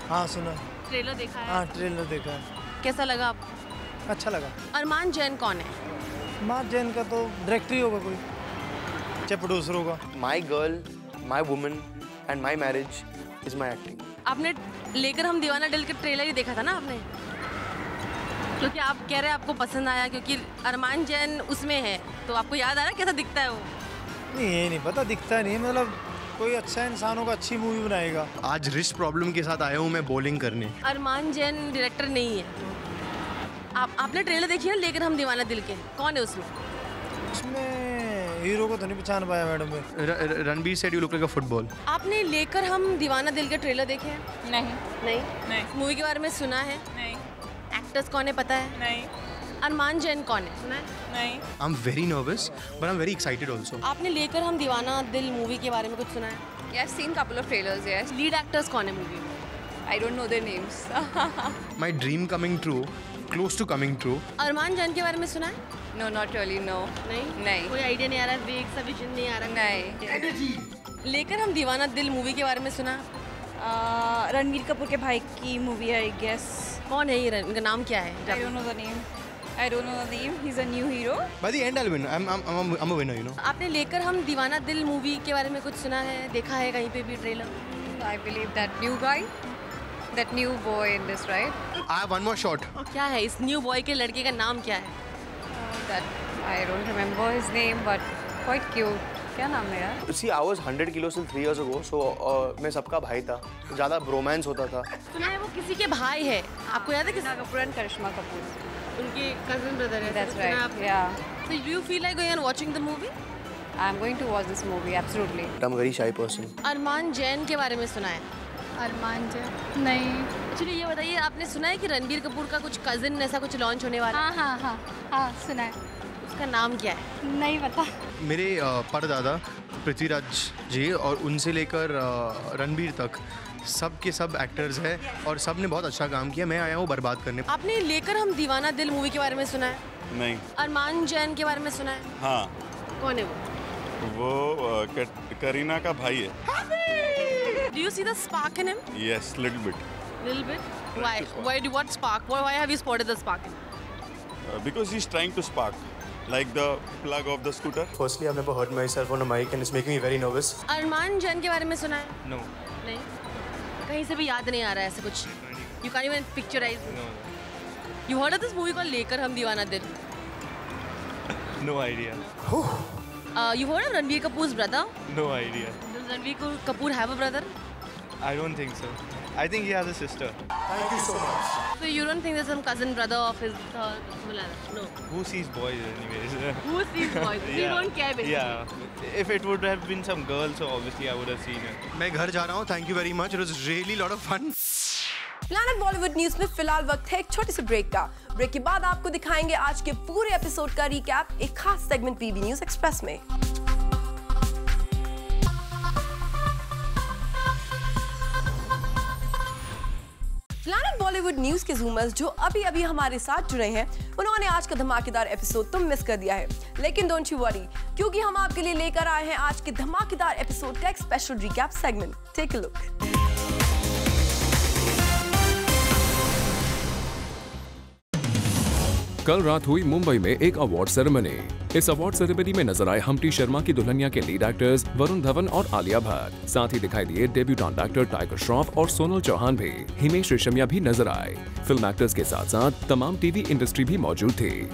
हाँ सुना। ट्रेलर देखा है? हाँ ट्रेलर देखा है। कैसा लगा आपको? अच्छा लगा। अरमान जैन कौन है? अरमान जैन का तो डायरेक्टर ही होगा कोई, चाहे प्रोड्यूसर होगा। माई girl, my woman and my marriage is my acting. आपने लेकर हम दीवाना दिल का ट्रेलर ही देखा था ना आपने? क्योंकि आप कह रहे हैं आपको पसंद आया क्योंकि अरमान जैन उसमें है, तो आपको याद आ रहा है कैसा दिखता है वो? नहीं ये नहीं पता, दिखता नहीं, मतलब कोई अच्छा इंसान होगा, अच्छी मूवी बनाएगा। आज रिस्ट प्रॉब्लम के साथ आया हूँ मैं बॉलिंग करने। अरमान जैन डायरेक्टर नहीं है। आपने ट्रेलर देखी है लेकर हम दीवाना दिल के? कौन है उसमें? उसमें हीरो को तो नहीं पहचान पाया मैडम में। Ranbir said you look like a football. आपने लेकर हम दीवाना दिल के ट्रेलर देखे हैं? नहीं। मूवी के बारे में सुना है? नहीं। एक्टर्स कौन है पता है? नहीं। अरमान जैन कौन है सुना है? नहीं। I am very nervous but I am very excited also. आपने लेकर हम दीवाना दिल मूवी के बारे में कुछ सुना है? Yeah, I've seen couple of trailers. Yes. Lead actors कौन है मूवी में? I don't know their names. My dream coming true, close to coming true. Armaan Jain के बारे में सुना है? No, not really. No. नहीं। कोई आइडिया नहीं आ रहा, वेग सा विजन नहीं आ रहा। नहीं। लेकर हम दीवाना दिल मूवी के बारे में सुना? रणबीर कपूर के भाई की मूवी है, आई गेस। कौन है ये? इनका नाम क्या है? I don't know the name. He's a new hero. By the end I'll win. I'm a winner, you know. आपने लेकर हम दीवाना दिल मूवी के बारे में कुछ सुना है, देखा है कहीं पे भी trailer? I believe that new guy, that new boy in this, right? I have one more shot. क्या है इस न्यू बॉय के लड़के का नाम क्या है? That I don't remember his name, but quite cute. क्या नाम है यार? See, I was 100 kilos till 3 years ago, so मैं सबका भाई था, ज़्यादा ब्रोमांस होता था। सुना है वो किसी के भाई है, आपको याद है? करीना कपूर and करिश्मा कपूर. उनके कजिन ब्रदर है। That's right. Yeah. So do you feel like going and watching the movie? I'm going to watch this movie absolutely. I'm a very shy person. अरमान जैन के बारे में सुना है? अरमान जैन नहीं। एक्चुअली ये बताइए, आपने सुना है कि रणबीर कपूर का कुछ कजिन ऐसा कुछ लॉन्च होने वाला है? हाँ सुना है। उसका नाम क्या है? नहीं पता। मेरे परदादा पृथ्वीराज जी और उनसे लेकर रणबीर तक सब के सब एक्टर्स हैं और सब ने बहुत अच्छा काम किया। मैं आया हूँ बर्बाद करने। आपने लेकर हम दीवाना दिल मूवी के बारे में सुना है? नहीं। अरमान जैन के बारे में सुना है? हाँ। कौन है वो करीना का भाई है। Do you see the spark in him? Yes, little bit. Little bit. Why? What spark? Why have you spotted the spark in him? Because he's trying to spark, like the plug of the scooter. Firstly, I've never heard myself on a mic and it's making me very nervous. अरमान जैन के बारे में सुना है? No. नहीं? कहीं से भी याद नहीं आ रहा है ऐसा कुछ? You can't even picturize. No. You heard of this movie called लेकर हम दीवाना दिल? No idea. You heard of Ranbir Kapoor's brother? No idea. Does Ranbir Kapoor have a brother? I don't think so. I think he has a sister. Thank you so much. So you don't think there's some cousin brother of his? No. Who sees boys anyways? Who sees boys? We don't care basically. Yeah. If it would have been some girl, so obviously I would have seen it. मैं घर जा रहा हूँ. Thank you very much. It was really lot of fun. Planet Bollywood news में फिलहाल वक्त है एक छोटे से ब्रेक का। ब्रेक के बाद आपको दिखाएंगे आज के पूरे एपिसोड का रिकैप एक खास सेगमेंट पीबी न्यूज एक्सप्रेस में। प्लैनेट बॉलीवुड न्यूज के जूमर्स जो अभी हमारे साथ जुड़े हैं, उन्होंने आज का धमाकेदार एपिसोड तो मिस कर दिया है, लेकिन डोंट यू वरी, क्योंकि हम आपके लिए लेकर आए हैं आज के धमाकेदार एपिसोड का एक special recap segment. Take a look. कल रात हुई मुंबई में एक अवार्ड सेरेमनी। इस अवार्ड सेरेमनी में नजर आए हम्प्टी शर्मा की दुल्हनिया के लीड एक्टर्स वरुण धवन और आलिया भट्ट। साथ ही दिखाई दिए डेब्यूटेंट एक्टर टाइगर श्रॉफ और सोनल चौहान भी। हिमेश रेशमिया भी नजर आए। फिल्म एक्टर्स के साथ साथ तमाम टीवी इंडस्ट्री भी मौजूद थी।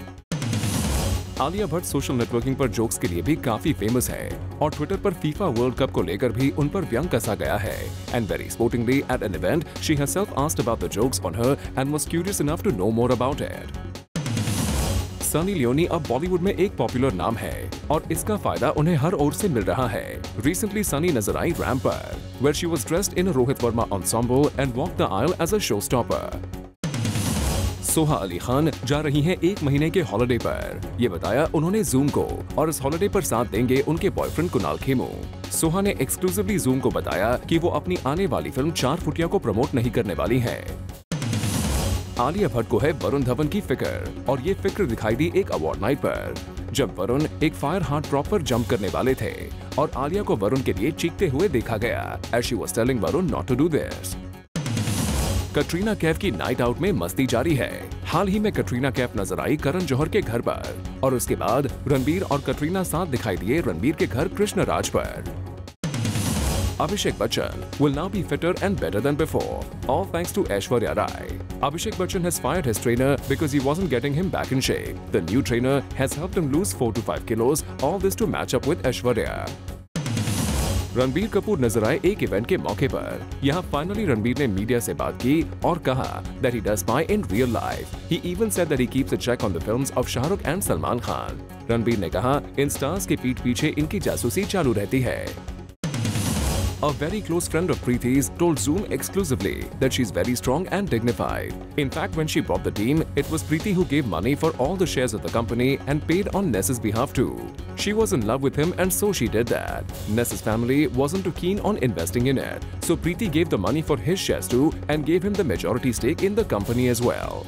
आलिया भट्ट सोशल नेटवर्किंग पर जोक्स के लिए भी काफी फेमस है और ट्विटर पर फीफा वर्ल्ड कप को लेकर भी उन पर व्यंग कसा गया है। And very sportingly at an event she herself asked about the jokes on her and was curious enough to know more about it. Sunny Leone अब बॉलीवुड में एक पॉपुलर नाम है और इसका फायदा उन्हें हर ओर से मिल रहा है। रिसेंटली सनी नजर आई रैंप पर, where she was dressed in a Rohit Verma ensemble and walked the aisle as a showstopper. Soha Ali Khan जा रही हैं 1 महीने के हॉलिडे पर। ये बताया उन्होंने जूम को और इस हॉलिडे पर साथ देंगे उनके बॉयफ्रेंड कुणाल खेमू। सोहा ने एक्सक्लूसिवली जूम को बताया कि वो अपनी आने वाली फिल्म 4 फुटिया को प्रमोट नहीं करने वाली है। आलिया भट्ट को है वरुण धवन की फिक्र और ये फिक्र दिखाई दी एक अवार्ड नाइट पर, जब वरुण एक फायर हार्ट ड्रॉप पर जंप करने वाले थे और आलिया को वरुण के लिए चीखते हुए देखा गया as she was telling Varun not to do this. Katrina Kaif की नाइट आउट में मस्ती जारी है। हाल ही में कटरीना कैफ नजर आई करण जौहर के घर पर और उसके बाद रणबीर और कटरीना साथ दिखाई दिए रणबीर के घर कृष्णराज पर। Abhishek Bachchan will now be fitter and better than before, all thanks to Aishwarya Rai. Abhishek Bachchan has fired his trainer because he wasn't getting him back in shape. The new trainer has helped him lose 4 to 5 kilos, all this to match up with Aishwarya. Ranbir Kapoor नजर आए एक event के मौके पर। यहाँ finally Ranbir ने media से बात की और कहा that he does spy in real life. He even said that he keeps a check on the films of Shahrukh and Salman Khan. Ranbir ने कहा इन स्टार्स के पीठ पीछे इनकी जासूसी चालू रहती है। A very close friend of Preeti's told Zoom exclusively that she's very strong and dignified. In fact, when she bought the team, it was Preeti who gave money for all the shares of the company and paid on Ness's behalf too. She was in love with him and so she did that. Ness's family wasn't too keen on investing in it, so Preeti gave the money for his shares too and gave him the majority stake in the company as well.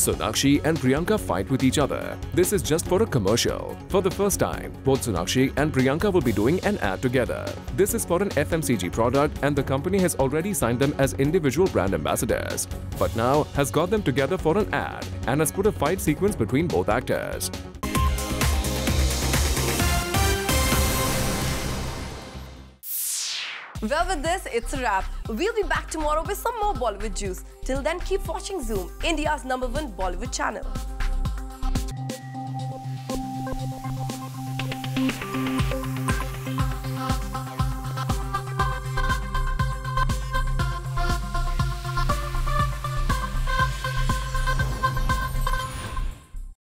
Sonakshi and Priyanka fight with each other. This is just for a commercial. For the first time, both Sonakshi and Priyanka will be doing an ad together. This is for an FMCG product and the company has already signed them as individual brand ambassadors. But now has got them together for an ad and has put a fight sequence between both actors. Well, with this, it's a wrap. We'll be back tomorrow with some more Bollywood juice. Till then, keep watching Zoom, India's #1 Bollywood channel.